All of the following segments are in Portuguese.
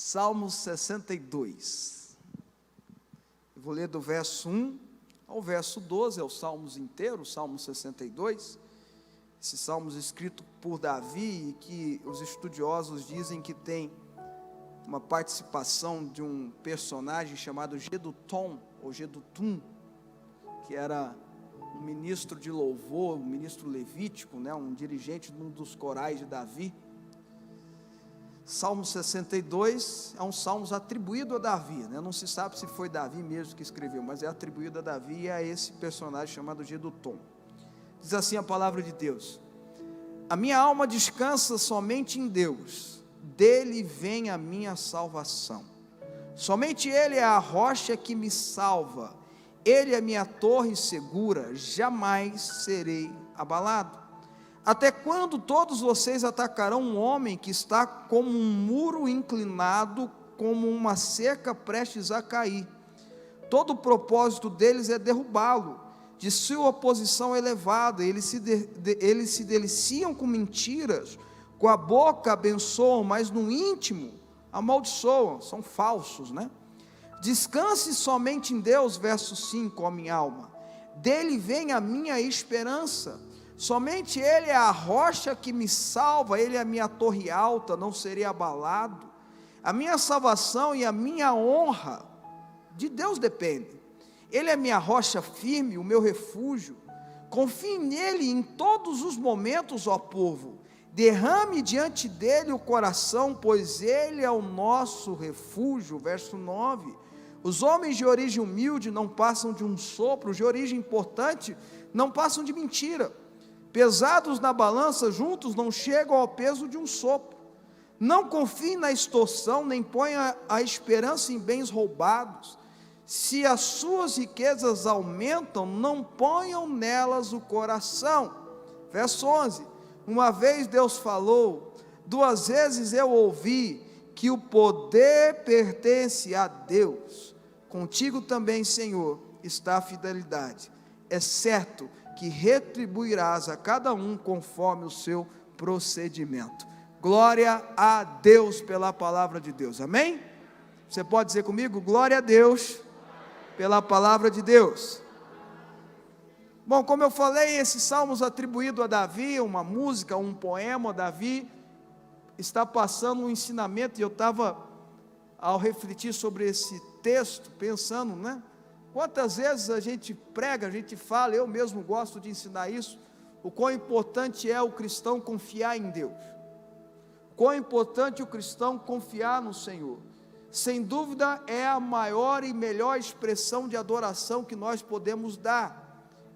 Salmos 62. Eu vou ler do verso 1 ao verso 12, é o Salmos inteiro, o Salmo 62. Esse Salmos escrito por Davi, e que os estudiosos dizem que tem uma participação de um personagem chamado Gedutum, ou Gedutum, que era um ministro de louvor, um ministro levítico, um dirigente de um dos corais de Davi. Salmo 62 é um salmo atribuído a Davi, não se sabe se foi Davi mesmo que escreveu, mas é atribuído a Davi e a esse personagem chamado Gedutum. Diz assim a palavra de Deus: a minha alma descansa somente em Deus, dele vem a minha salvação. Somente Ele é a rocha que me salva, Ele é a minha torre segura, jamais serei abalado. Até quando todos vocês atacarão um homem que está como um muro inclinado, como uma cerca prestes a cair? Todo o propósito deles é derrubá-lo, de sua posição elevada. Eles se deliciam com mentiras, com a boca abençoam, mas no íntimo amaldiçoam, são falsos, Descanse somente em Deus, verso 5, ó minha alma, dele vem a minha esperança. Somente Ele é a rocha que me salva, Ele é a minha torre alta, não serei abalado. A minha salvação e a minha honra de Deus dependem. Ele é minha rocha firme, o meu refúgio. Confie nele em todos os momentos, ó povo. Derrame diante dele o coração, pois ele é o nosso refúgio. Verso 9. Os homens de origem humilde não passam de um sopro, os de origem importante não passam de mentira. Pesados na balança, juntos não chegam ao peso de um sopro. Não confie na extorsão, nem ponha a esperança em bens roubados. Se as suas riquezas aumentam, não ponham nelas o coração. Verso 11. Uma vez Deus falou, duas vezes eu ouvi, que o poder pertence a Deus. Contigo também, Senhor, está a fidelidade. É certo que retribuirás a cada um conforme o seu procedimento. Glória a Deus pela palavra de Deus, amém? Você pode dizer comigo, glória a Deus pela palavra de Deus. Bom, como eu falei, esses salmos atribuídos a Davi, uma música, um poema, Davi está passando um ensinamento, e eu estava, ao refletir sobre esse texto, pensando, quantas vezes a gente prega, a gente fala, eu mesmo gosto de ensinar isso, o quão importante é o cristão confiar em Deus, o quão importante o cristão confiar no Senhor. Sem dúvida é a maior e melhor expressão de adoração que nós podemos dar.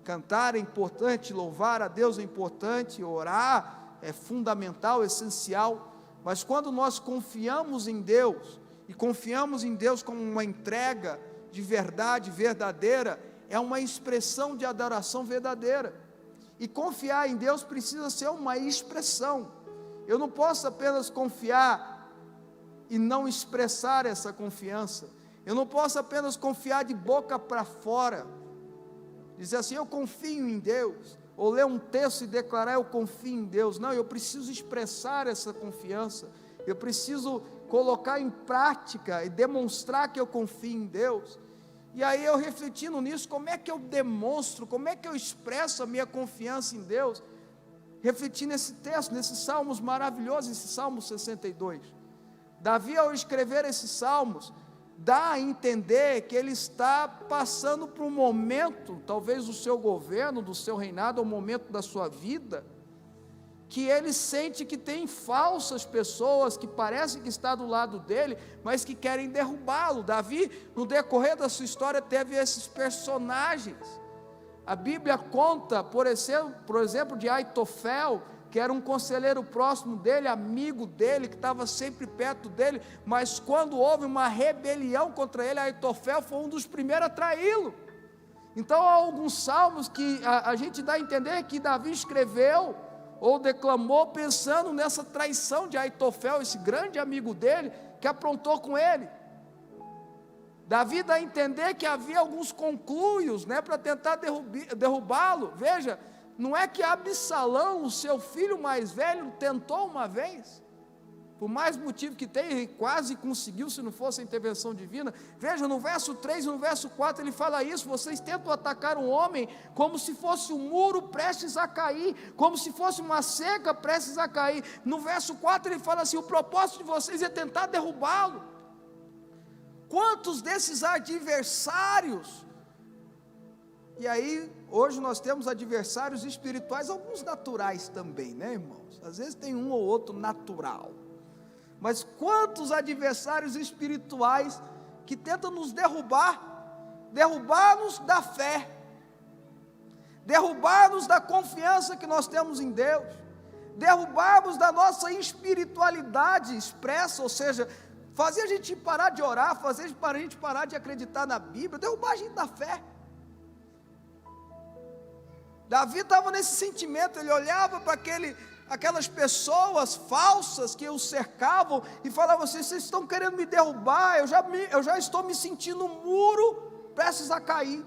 Cantar é importante, louvar a Deus é importante, orar é fundamental, essencial, mas quando nós confiamos em Deus, e confiamos em Deus como uma entrega de verdade verdadeira, é uma expressão de adoração verdadeira. E confiar em Deus precisa ser uma expressão. Eu não posso apenas confiar e não expressar essa confiança. Eu não posso apenas confiar de boca para fora, dizer assim, eu confio em Deus, ou ler um texto e declarar, eu confio em Deus. Não, eu preciso expressar essa confiança, eu preciso colocar em prática e demonstrar que eu confio em Deus. E aí eu refletindo nisso, como é que eu demonstro, como é que eu expresso a minha confiança em Deus? Refleti nesse texto, nesses salmos maravilhosos, esse Salmo 62. Davi, ao escrever esses salmos, dá a entender que ele está passando por um momento, talvez do seu governo, do seu reinado, ou momento da sua vida, que ele sente que tem falsas pessoas, que parecem que está do lado dele, mas que querem derrubá-lo. Davi, no decorrer da sua história, teve esses personagens. A Bíblia conta, por exemplo, de Aitofel, que era um conselheiro próximo dele, amigo dele, que estava sempre perto dele, mas quando houve uma rebelião contra ele, Aitofel foi um dos primeiros a traí-lo. Então há alguns salmos que a gente dá a entender que Davi escreveu, ou declamou pensando nessa traição de Aitofel, esse grande amigo dele, que aprontou com ele. Davi dá a entender que havia alguns conluios, para tentar derrubá-lo. Veja, não é que Absalão, o seu filho mais velho, tentou uma vez? Por mais motivo que tenha, ele quase conseguiu, se não fosse a intervenção divina. Veja, no verso 3 e no verso 4, ele fala isso: vocês tentam atacar um homem como se fosse um muro prestes a cair, como se fosse uma cerca prestes a cair. No verso 4 ele fala assim: o propósito de vocês é tentar derrubá-lo. Quantos desses adversários? E aí, hoje nós temos adversários espirituais, alguns naturais também, né, irmãos? Às vezes tem um ou outro natural. Mas quantos adversários espirituais que tentam nos derrubar-nos da fé, derrubar-nos da confiança que nós temos em Deus, derrubar-nos da nossa espiritualidade expressa, ou seja, fazer a gente parar de orar, fazer a gente parar de acreditar na Bíblia, derrubar a gente da fé. Davi estava nesse sentimento, ele olhava para aquelas pessoas falsas que o cercavam e falava assim: vocês estão querendo me derrubar, eu já estou me sentindo um muro prestes a cair,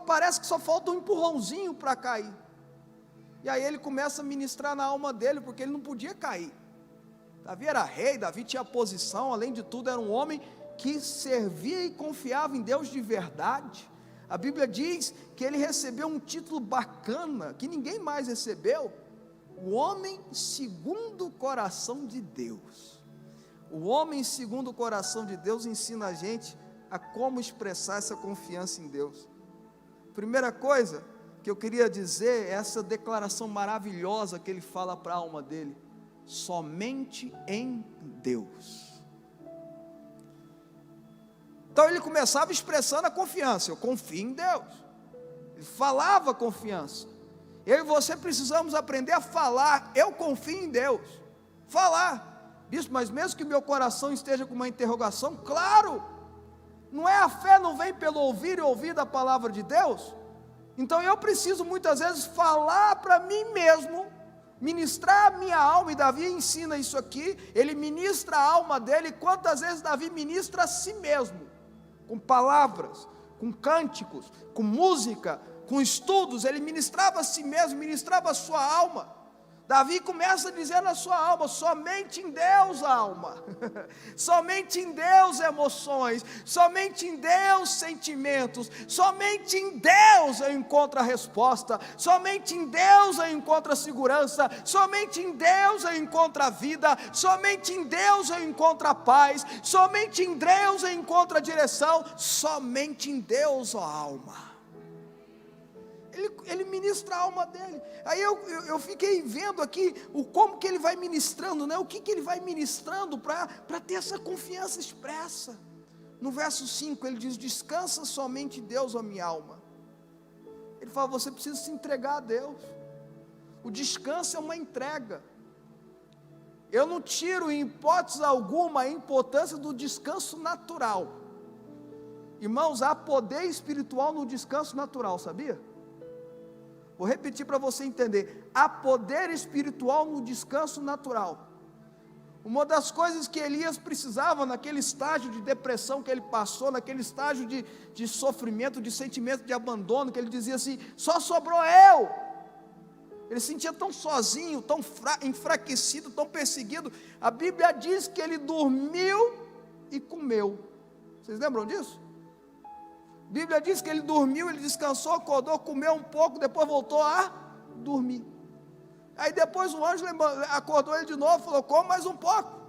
parece que só falta um empurrãozinho para cair. E aí ele começa a ministrar na alma dele, porque ele não podia cair. Davi era rei, Davi tinha posição, além de tudo era um homem que servia e confiava em Deus de verdade. A Bíblia diz que ele recebeu um título bacana, que ninguém mais recebeu: o homem segundo o coração de Deus. O homem segundo o coração de Deus ensina a gente a como expressar essa confiança em Deus. Primeira coisa que eu queria dizer é essa declaração maravilhosa que ele fala para a alma dele: somente em Deus. Então ele começava expressando a confiança: eu confio em Deus. Ele falava confiança. Eu e você precisamos aprender a falar: eu confio em Deus. Falar: bispo, mas mesmo que meu coração esteja com uma interrogação, claro, não é, a fé não vem pelo ouvir e ouvir da palavra de Deus? Então eu preciso muitas vezes falar para mim mesmo, ministrar a minha alma, e Davi ensina isso aqui, ele ministra a alma dele. Quantas vezes Davi ministra a si mesmo, com palavras, com cânticos, com música, com estudos, ele ministrava a si mesmo, ministrava a sua alma. Davi começa a dizer na sua alma: somente em Deus alma, somente em Deus emoções, somente em Deus sentimentos, somente em Deus eu encontro a resposta, somente em Deus eu encontro a segurança, somente em Deus eu encontro a vida, somente em Deus eu encontro a paz, somente em Deus eu encontro a direção, somente em Deus, ó alma. Ele ministra a alma dele. Aí eu fiquei vendo aqui como que ele vai ministrando, né? O que ele vai ministrando para ter essa confiança expressa. No verso 5 ele diz: descansa somente em Deus, ó minha alma. Ele fala: você precisa se entregar a Deus. O descanso é uma entrega. Eu não tiro em hipótese alguma a importância do descanso natural. Irmãos, há poder espiritual no descanso natural, sabia? Vou repetir para você entender: há poder espiritual no descanso natural. Uma das coisas que Elias precisava naquele estágio de depressão que ele passou, naquele estágio de sofrimento, de sentimento de abandono, que ele dizia assim: só sobrou eu. Ele se sentia tão sozinho, tão enfraquecido, tão perseguido. A Bíblia diz que ele dormiu e comeu. Vocês lembram disso? A Bíblia diz que ele dormiu, ele descansou, acordou, comeu um pouco, depois voltou a dormir. Aí depois o anjo acordou ele de novo e falou: come mais um pouco.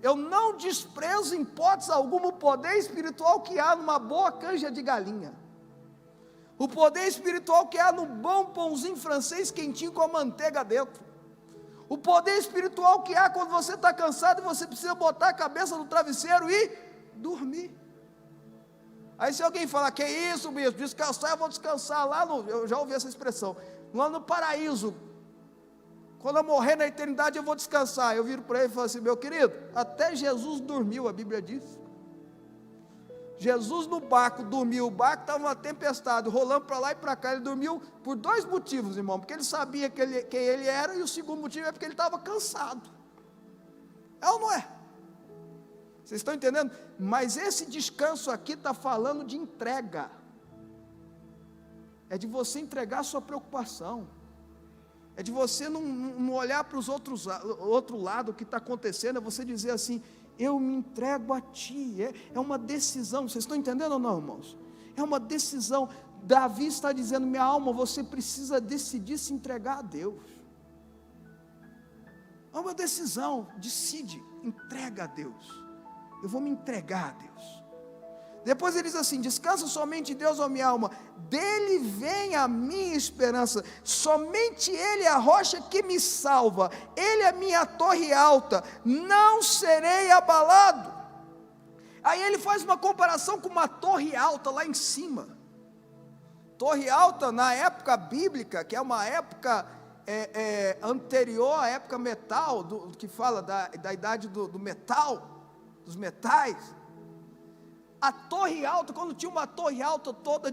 Eu não desprezo em hipótese alguma o poder espiritual que há numa boa canja de galinha, o poder espiritual que há no bom pãozinho francês quentinho com a manteiga dentro, o poder espiritual que há quando você está cansado e você precisa botar a cabeça no travesseiro e dormir. Aí se alguém falar: que isso mesmo, descansar, eu vou descansar lá eu já ouvi essa expressão, lá no paraíso, quando eu morrer na eternidade eu vou descansar. Eu viro para ele e falo assim: meu querido, até Jesus dormiu, a Bíblia diz. Jesus no barco dormiu, o barco estava uma tempestade, rolando para lá e para cá. Ele dormiu por dois motivos, irmão: porque ele sabia quem ele era, e o segundo motivo é porque ele estava cansado. É ou não é? Vocês estão entendendo? Mas esse descanso aqui está falando de entrega. É de você entregar a sua preocupação. É de você não olhar para os outro lado, o que está acontecendo, é você dizer assim: eu me entrego a Ti. É uma decisão. Vocês estão entendendo ou não, irmãos? É uma decisão. Davi está dizendo: minha alma, você precisa decidir se entregar a Deus. É uma decisão. Decide, entrega a Deus. Eu vou me entregar a Deus. Depois ele diz assim: descansa somente em Deus, ó minha alma, dele vem a minha esperança, somente Ele é a rocha que me salva, Ele é a minha torre alta, não serei abalado. Aí ele faz uma comparação com uma torre alta lá em cima. Torre alta na época bíblica, que é uma época anterior à época metal, que fala da idade do metal, dos metais. A torre alta, quando tinha uma torre alta toda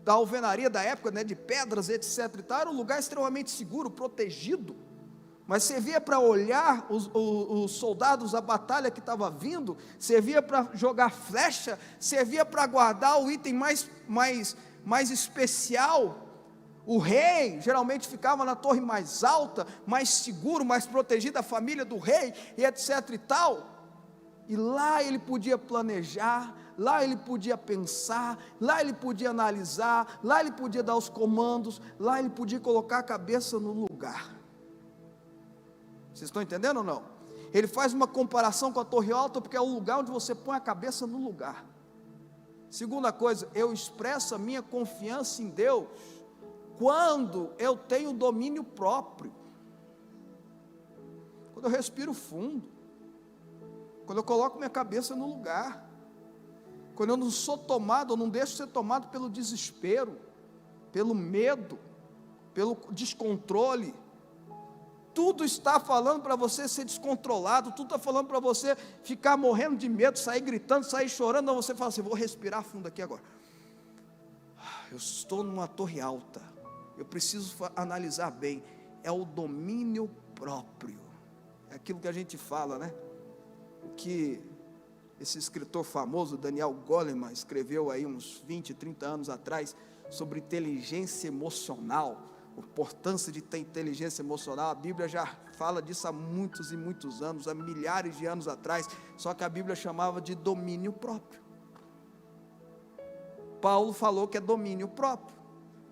da alvenaria da época, né, de pedras, etc. e tal, era um lugar extremamente seguro, protegido. Mas servia para olhar os soldados, a batalha que estava vindo, servia para jogar flecha, servia para guardar o item mais especial. O rei geralmente ficava na torre mais alta, mais seguro, mais protegida, a família do rei, e etc. e tal. E lá ele podia planejar, lá ele podia pensar, lá ele podia analisar, lá ele podia dar os comandos, lá ele podia colocar a cabeça no lugar. Vocês estão entendendo ou não? Ele faz uma comparação com a torre alta, porque é o lugar onde você põe a cabeça no lugar. Segunda coisa, eu expresso a minha confiança em Deus quando eu tenho domínio próprio, quando eu respiro fundo, quando eu coloco minha cabeça no lugar, quando eu não sou tomado, eu não deixo ser tomado pelo desespero, pelo medo, pelo descontrole. Tudo está falando para você ser descontrolado, tudo está falando para você ficar morrendo de medo, sair gritando, sair chorando. Não, você fala assim: vou respirar fundo aqui agora. Eu estou numa torre alta, eu preciso analisar bem. É o domínio próprio, é aquilo que a gente fala, né? Que esse escritor famoso, Daniel Goleman, escreveu aí uns 20, 30 anos atrás, sobre inteligência emocional, a importância de ter inteligência emocional. A Bíblia já fala disso há muitos e muitos anos, há milhares de anos atrás, só que a Bíblia chamava de domínio próprio. Paulo falou que é domínio próprio,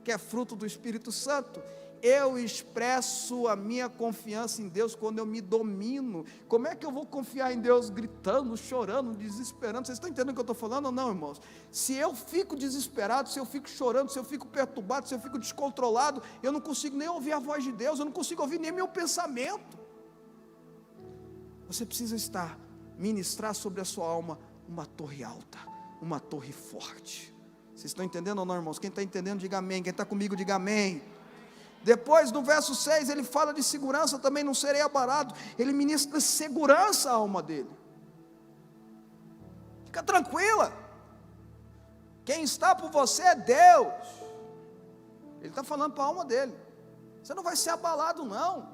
que é fruto do Espírito Santo. Eu expresso a minha confiança em Deus quando eu me domino. Como é que eu vou confiar em Deus gritando, chorando, desesperando? Vocês estão entendendo o que eu estou falando ou não, irmãos? Se eu fico desesperado, se eu fico chorando, se eu fico perturbado, se eu fico descontrolado, eu não consigo nem ouvir a voz de Deus, eu não consigo ouvir nem meu pensamento. Você precisa ministrar sobre a sua alma uma torre alta, uma torre forte. Vocês estão entendendo ou não, irmãos? Quem está entendendo, diga amém. Quem está comigo, diga amém. Depois, no verso 6, ele fala de segurança também, não serei abalado. Ele ministra segurança à alma dele. Fica tranquila. Quem está por você é Deus. Ele está falando para a alma dele. Você não vai ser abalado, não.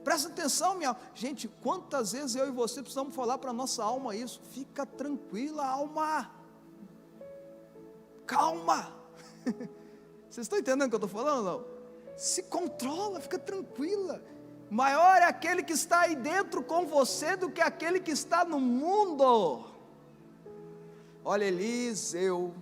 Presta atenção, minha alma. Gente, quantas vezes eu e você precisamos falar para a nossa alma isso? Fica tranquila, alma. Calma. Vocês estão entendendo o que eu estou falando ou não? Se controla, fica tranquila. Maior é aquele que está aí dentro com você do que aquele que está no mundo. Olha, Eliseu,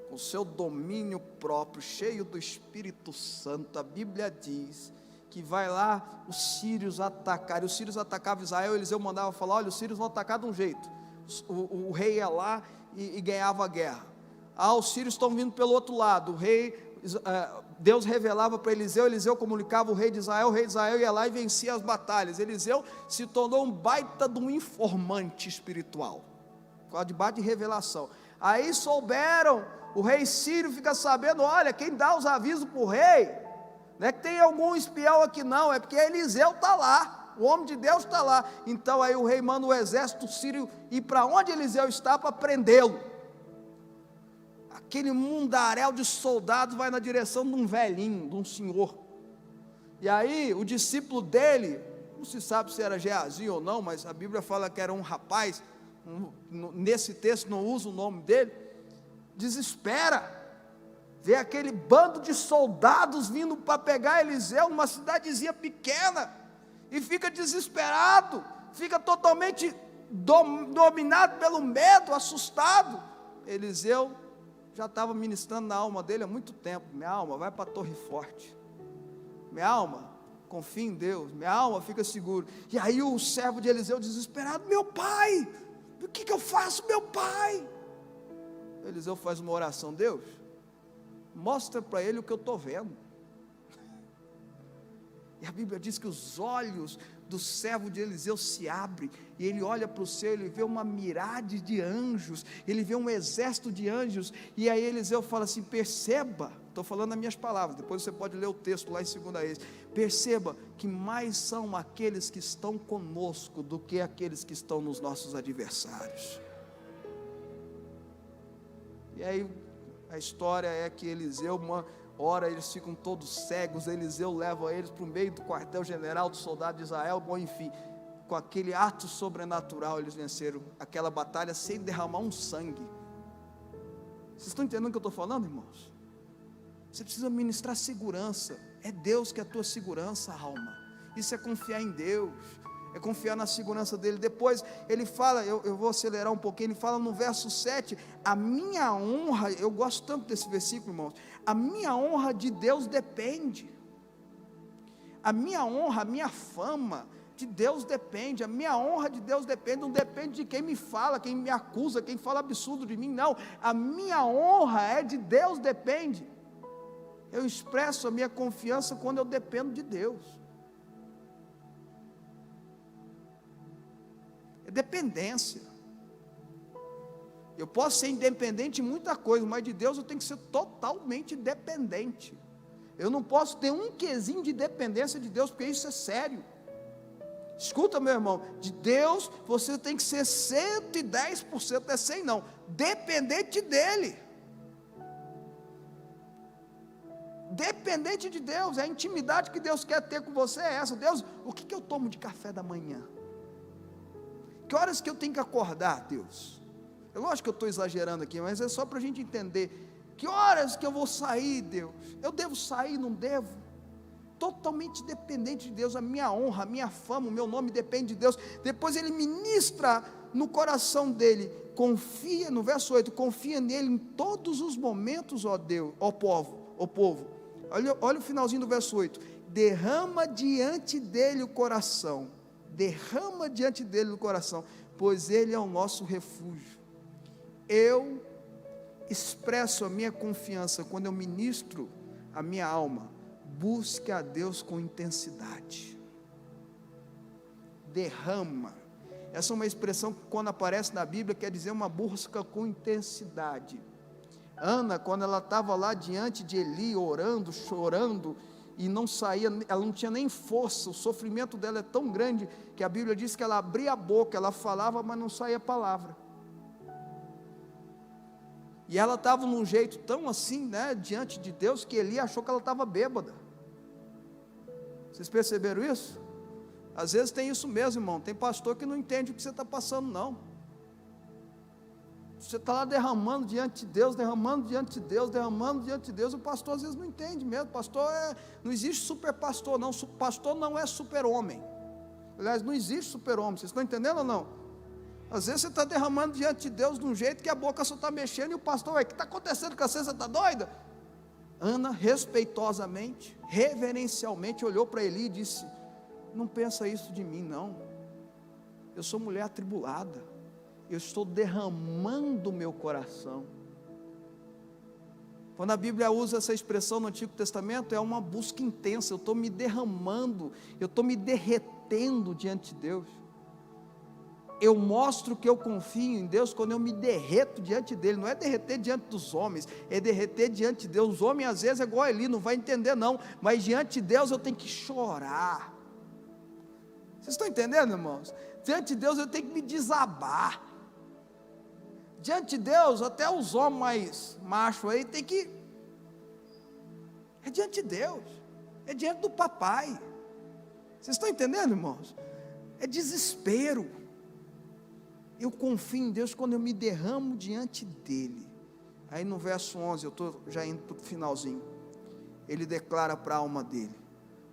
com seu domínio próprio, cheio do Espírito Santo, a Bíblia diz que vai lá os sírios atacar. E os sírios atacavam Israel. Eliseu mandava falar: olha, os sírios vão atacar de um jeito. O rei ia lá e ganhava a guerra. Os sírios estão vindo pelo outro lado. O rei, Deus revelava para Eliseu, Eliseu comunicava o rei de Israel ia lá e vencia as batalhas. Eliseu se tornou um baita de um informante espiritual, por causa de baita de revelação. Aí souberam, o rei sírio fica sabendo: olha, quem dá os avisos para o rei, não é que tem algum espião aqui não, é porque Eliseu está lá, o homem de Deus está lá. Então aí o rei manda o exército sírio ir para onde Eliseu está para prendê-lo. Aquele mundaréu de soldados vai na direção de um velhinho, de um senhor. E aí o discípulo dele, não se sabe se era Geazi ou não, mas a Bíblia fala que era um rapaz, nesse texto não usa o nome dele, desespera. vê aquele bando de soldados vindo para pegar Eliseu numa cidadezinha pequena, e fica desesperado, fica totalmente dominado pelo medo, assustado. Eliseu já estava ministrando na alma dele há muito tempo: minha alma, vai para a torre forte, minha alma, confia em Deus, minha alma, fica seguro. E aí o servo de Eliseu desesperado: meu pai, o que eu faço, meu pai? Eliseu faz uma oração: Deus, mostra para ele o que eu estou vendo. E a Bíblia diz que os olhos do servo de Eliseu se abrem, e ele olha para o céu, ele vê uma miríade de anjos, ele vê um exército de anjos, e aí Eliseu fala assim: perceba, estou falando as minhas palavras, depois você pode ler o texto lá em 2 Reis, perceba que mais são aqueles que estão conosco do que aqueles que estão nos nossos adversários. E aí a história é que Eliseu, uma hora eles ficam todos cegos, Eliseu leva eles para o meio do quartel-general do soldado de Israel, bom, enfim, com aquele ato sobrenatural eles venceram aquela batalha sem derramar um sangue. Vocês estão entendendo o que eu estou falando, irmãos? Você precisa ministrar segurança, é Deus que é a tua segurança, alma, isso é confiar em Deus, é confiar na segurança dele. Depois ele fala, eu vou acelerar um pouquinho, ele fala no verso 7, a minha honra, eu gosto tanto desse versículo, irmãos, a minha honra de Deus depende, a minha honra, a minha fama de Deus depende, a minha honra de Deus depende, não depende de quem me fala, quem me acusa, quem fala absurdo de mim, não, a minha honra é de Deus depende. Eu expresso a minha confiança quando eu dependo de Deus. É dependência. Eu posso ser independente em muita coisa, mas de Deus eu tenho que ser totalmente dependente. Eu não posso ter um quesinho de dependência de Deus, porque isso é sério. Escuta, meu irmão, de Deus você tem que ser 110%, não é 100 não, dependente dEle. Dependente de Deus, a intimidade que Deus quer ter com você é essa. Deus, o que eu tomo de café da manhã? Que horas que eu tenho que acordar, Deus? É lógico que eu estou exagerando aqui, mas é só para a gente entender. Que horas que eu vou sair, Deus? Eu devo sair, não devo? Totalmente dependente de Deus, a minha honra, a minha fama, o meu nome depende de Deus. Depois ele ministra no coração dele, confia, no verso 8, confia nele em todos os momentos, ó Deus, ó povo. Olha o finalzinho do verso 8, derrama diante dele o coração, pois ele é o nosso refúgio. Eu expresso a minha confiança quando eu ministro a minha alma. Busque a Deus com intensidade. Derrama. Essa é uma expressão que quando aparece na Bíblia quer dizer uma busca com intensidade. Ana, quando ela estava lá diante de Eli, orando, chorando, e não saía, ela não tinha nem força, o sofrimento dela é tão grande, que a Bíblia diz que ela abria a boca, ela falava, mas não saía palavra, e ela estava num jeito tão assim, né, diante de Deus, que Eli achou que ela estava bêbada. Vocês perceberam isso? Às vezes tem isso mesmo, irmão, tem pastor que não entende o que você está passando, não. Você está lá derramando diante de Deus, o pastor às vezes não entende mesmo. Pastor não existe super pastor não, pastor não é super homem, aliás não existe super homem, vocês estão entendendo ou não? Às vezes você está derramando diante de Deus de um jeito que a boca só está mexendo, e o pastor, o que está acontecendo com você, você está doida? Ana respeitosamente, reverencialmente olhou para Eli e disse: não pensa isso de mim não, eu sou mulher atribulada, eu estou derramando o meu coração. Quando a Bíblia usa essa expressão no Antigo Testamento, é uma busca intensa, eu estou me derramando, eu estou me derretendo diante de Deus. Eu mostro que eu confio em Deus quando eu me derreto diante dEle, não é derreter diante dos homens, é derreter diante de Deus. Os homens às vezes é igual a Eli, não vai entender não, mas diante de Deus eu tenho que chorar. Vocês estão entendendo, irmãos? Diante de Deus eu tenho que me desabar. Diante de Deus, até os homens mais machos aí tem que, é diante de Deus, é diante do papai. Vocês estão entendendo, irmãos? É desespero. Eu confio em Deus quando eu me derramo diante dEle. Aí no verso 11, eu estou já indo para o finalzinho, ele declara para a alma dele: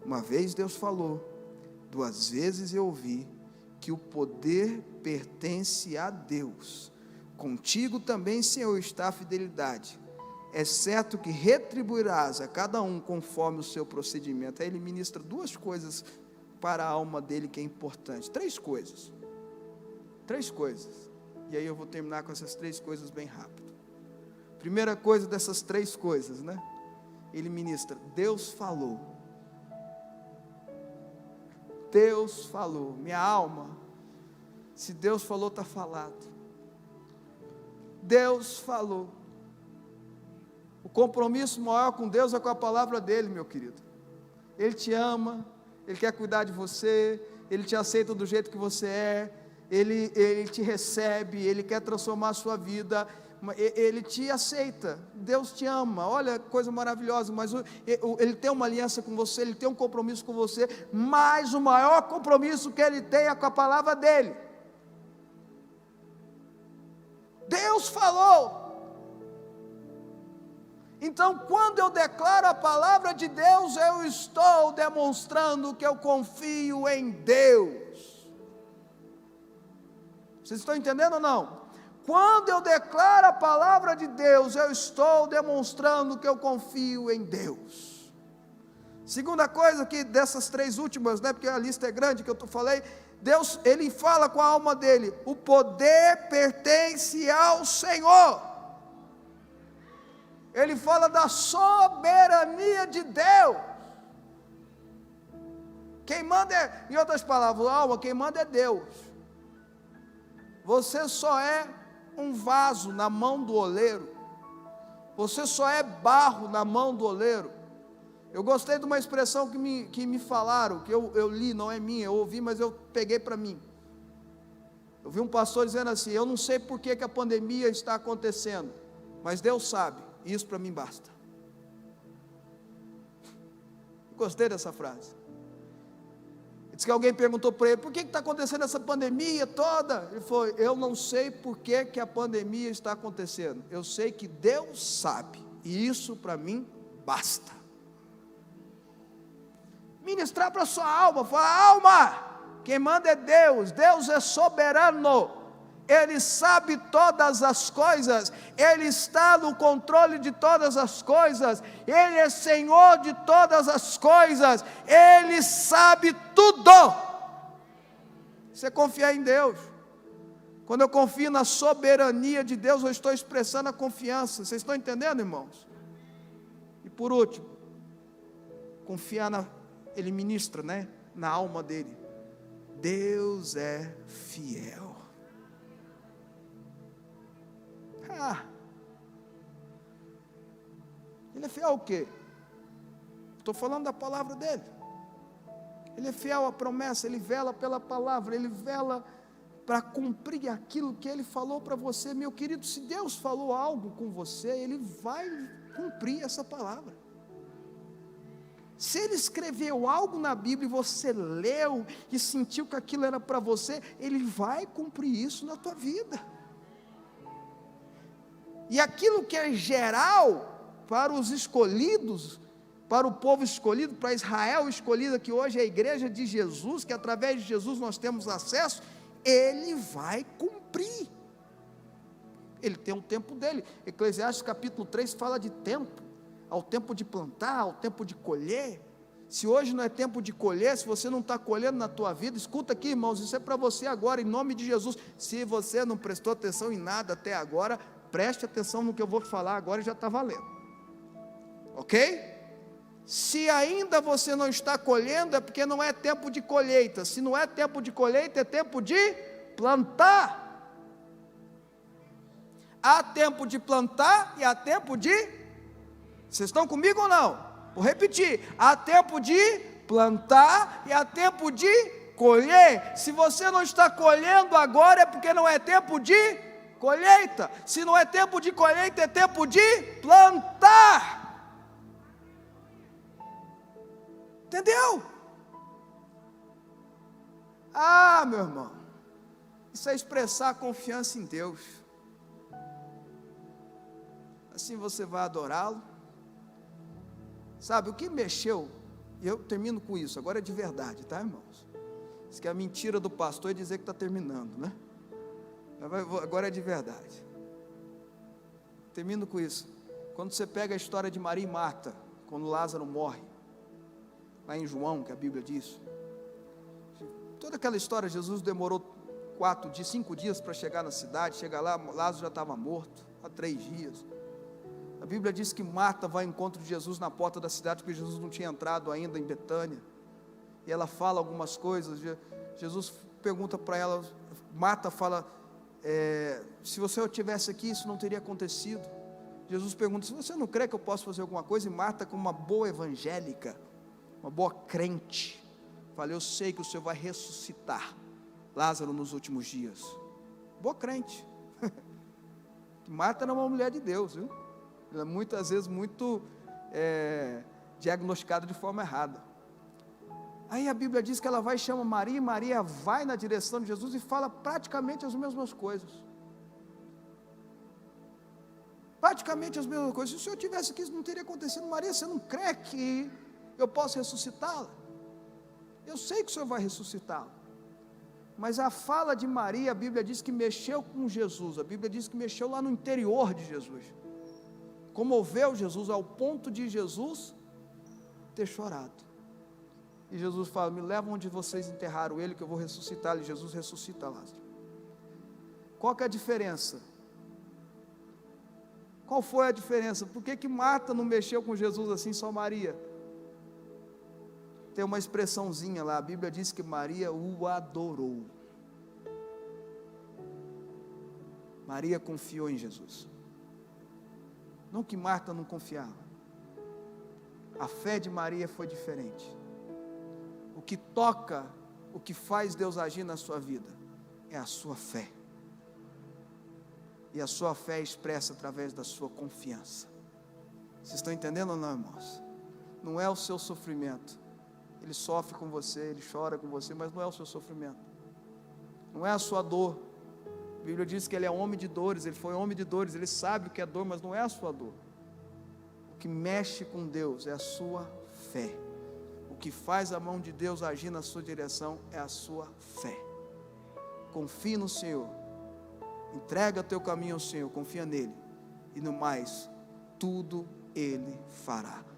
uma vez Deus falou, 2 vezes eu ouvi, que o poder pertence a Deus. Contigo também, Senhor, está a fidelidade. É certo que retribuirás a cada um conforme o seu procedimento. Aí ele ministra 2 coisas para a alma dele que é importante. 3 coisas. 3 coisas. E aí eu vou terminar com essas 3 coisas bem rápido. Primeira coisa dessas 3 coisas, né? Ele ministra: Deus falou. Deus falou. Minha alma, se Deus falou, está falado. Deus falou. O compromisso maior com Deus é com a palavra dele, meu querido. Ele te ama, Ele quer cuidar de você, Ele te aceita do jeito que você é, Ele te recebe, Ele quer transformar a sua vida, Ele te aceita. Deus te ama. Olha, coisa maravilhosa. Mas Ele tem uma aliança com você, Ele tem um compromisso com você, mas o maior compromisso que Ele tem é com a palavra dele. Deus falou. Então, quando eu declaro a palavra de Deus, eu estou demonstrando que eu confio em Deus. Vocês estão entendendo ou não? Quando eu declaro a palavra de Deus, eu estou demonstrando que eu confio em Deus. Segunda coisa que dessas 3 últimas, né, porque a lista é grande que eu falei, Deus, Ele fala com a alma dele: o poder pertence ao Senhor. Ele fala da soberania de Deus. Quem manda é, em outras palavras, alma, quem manda é Deus. Você só é um vaso na mão do oleiro. Você só é barro na mão do oleiro. Eu gostei de uma expressão que me falaram, que eu li, não é minha, eu ouvi, mas eu peguei para mim. Eu vi um pastor dizendo assim: eu não sei por que a pandemia está acontecendo, mas Deus sabe, e isso para mim basta. Gostei dessa frase. Diz que alguém perguntou para ele: por que está acontecendo essa pandemia toda? Ele falou: eu não sei por que a pandemia está acontecendo, eu sei que Deus sabe, e isso para mim basta. Ministrar para a sua alma, falar: alma, quem manda é Deus, Deus é soberano, Ele sabe todas as coisas, Ele está no controle de todas as coisas, Ele é Senhor de todas as coisas, Ele sabe tudo. Você confiar em Deus. Quando eu confio na soberania de Deus, eu estou expressando a confiança. Vocês estão entendendo, irmãos? E por último, confiar Ele ministra, né, na alma dele: Deus é fiel. Ele é fiel ao quê? Estou falando da palavra dele. Ele é fiel à promessa, ele vela pela palavra, ele vela para cumprir aquilo que ele falou para você. Meu querido, se Deus falou algo com você, ele vai cumprir essa palavra. Se ele escreveu algo na Bíblia e você leu e sentiu que aquilo era para você, ele vai cumprir isso na tua vida. E aquilo que é geral para os escolhidos, para o povo escolhido, para Israel escolhida, que hoje é a igreja de Jesus, que através de Jesus nós temos acesso, ele vai cumprir. Ele tem um tempo dele. Eclesiastes capítulo 3 fala de tempo. Ao tempo de plantar, ao tempo de colher. Se hoje não é tempo de colher, se você não está colhendo na tua vida, escuta aqui, irmãos, isso é para você agora, em nome de Jesus. Se você não prestou atenção em nada até agora, preste atenção no que eu vou falar agora e já está valendo. Ok? Se ainda você não está colhendo, é porque não é tempo de colheita. Se não é tempo de colheita, é tempo de plantar. Há tempo de plantar e há tempo de... Vocês estão comigo ou não? Vou repetir: há tempo de plantar e há tempo de colher. Se você não está colhendo agora, é porque não é tempo de colheita. Se não é tempo de colheita, é tempo de plantar. Entendeu? Meu irmão, isso é expressar confiança em Deus. assim você vai adorá-lo. Sabe, o que mexeu, e eu termino com isso, agora é de verdade, tá, irmãos? Diz que a mentira do pastor é dizer que está terminando, né? Agora é de verdade. Termino com isso. Quando você pega a história de Maria e Marta, quando Lázaro morre, lá em João, que a Bíblia diz, toda aquela história, Jesus demorou 5 dias para chegar na cidade. Chega lá, Lázaro já estava morto há 3 dias. A Bíblia diz que Marta vai ao encontro de Jesus na porta da cidade, porque Jesus não tinha entrado ainda em Betânia, e ela fala algumas coisas. Jesus pergunta para ela, Marta fala, se você estivesse aqui, isso não teria acontecido. Jesus pergunta, se você não crê que eu posso fazer alguma coisa, e Marta, como uma boa evangélica, uma boa crente, fala, eu sei que o Senhor vai ressuscitar Lázaro nos últimos dias. Boa crente. Marta era uma mulher de Deus, viu? Ela muitas vezes muito diagnosticada de forma errada. Aí a Bíblia diz que ela vai e chama Maria, e Maria vai na direção de Jesus e fala praticamente as mesmas coisas. Praticamente as mesmas coisas. Se o Senhor tivesse aqui, isso não teria acontecido. Maria, você não crê que eu posso ressuscitá-la? Eu sei que o Senhor vai ressuscitá-la. Mas a fala de Maria, a Bíblia diz que mexeu com Jesus. A Bíblia diz que mexeu lá no interior de Jesus. Comoveu Jesus ao ponto de Jesus ter chorado. E Jesus fala, me levam onde vocês enterraram ele, que eu vou ressuscitá-lo. E Jesus ressuscita Lázaro. Qual que é a diferença? Qual foi a diferença? Por que Marta não mexeu com Jesus assim, só Maria? Tem uma expressãozinha lá, a Bíblia diz que Maria o adorou. Maria confiou em Jesus. Não que Marta não confiava. A fé de Maria foi diferente. O que toca, o que faz Deus agir na sua vida, é a sua fé. E a sua fé é expressa através da sua confiança. Vocês estão entendendo ou não, irmãos? Não é o seu sofrimento. Ele sofre com você, ele chora com você, mas não é o seu sofrimento. Não é a sua dor. A Bíblia diz que ele é homem de dores, ele foi homem de dores, ele sabe o que é dor, mas não é a sua dor. O que mexe com Deus é a sua fé. O que faz a mão de Deus agir na sua direção é a sua fé. Confie no Senhor. Entrega teu caminho ao Senhor, confia nele. E no mais, tudo Ele fará.